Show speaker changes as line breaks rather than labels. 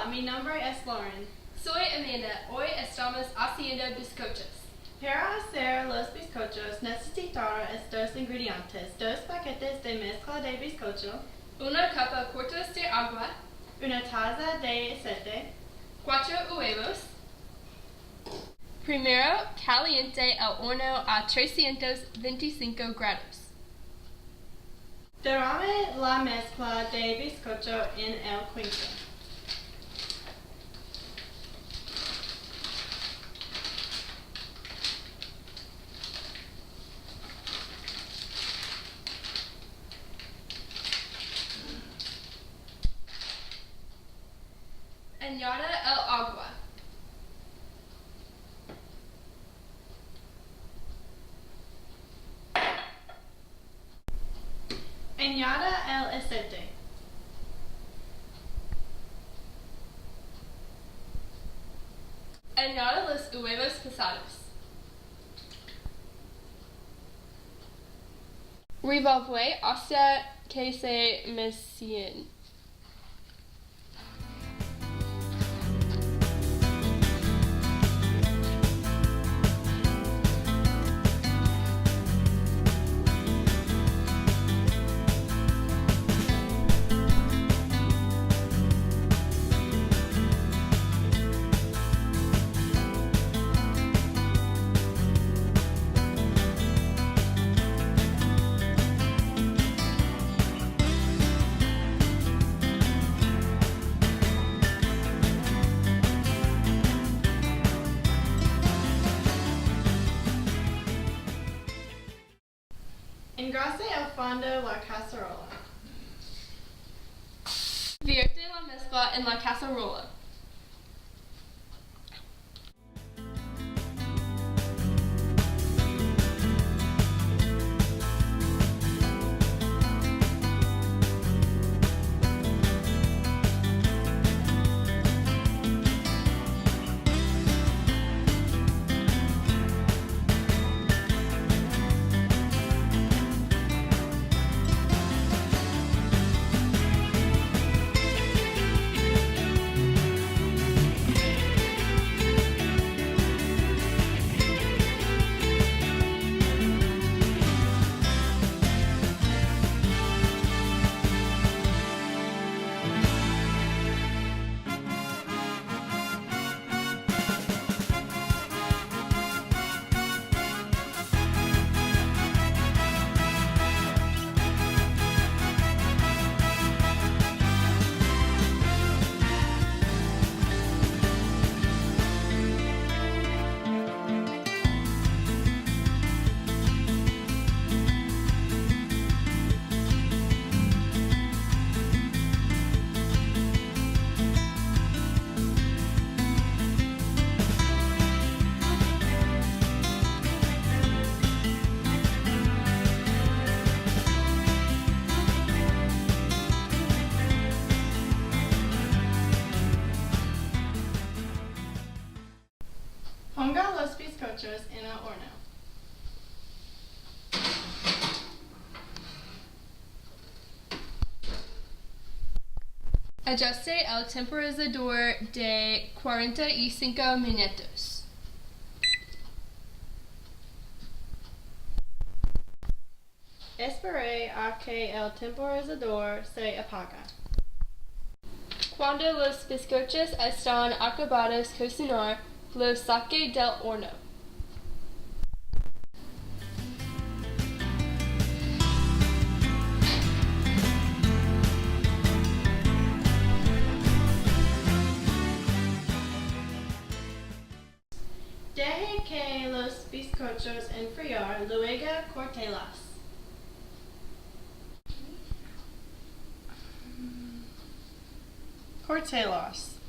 Hola, mi nombre es Lauren.
Soy Amanda. Hoy estamos haciendo bizcochos.
Para hacer los bizcochos necesitarás dos ingredientes, 2 paquetes de mezcla de bizcocho,
Una capa cortos de agua,
una taza de aceite.
4 huevos. Primero, caliente el horno a 325 grados.
Derrame la mezcla de bizcocho en el cuenco.
Añada el agua.
Añada el aceite.
Añada los huevos pisados. Revolve hasta que se mezclen.
Engrase el fondo de la cacerola.
Vierte la mezcla en la cacerola.
Ponga los bizcochos en el horno.
Ajuste el temporizador de 45 minutos.
Espere a que el temporizador se apaga.
Cuando los bizcochos están acabados de cocinar, los saque del horno.
Deje que los bizcochos enfriar, luego córtelos. Córtelos.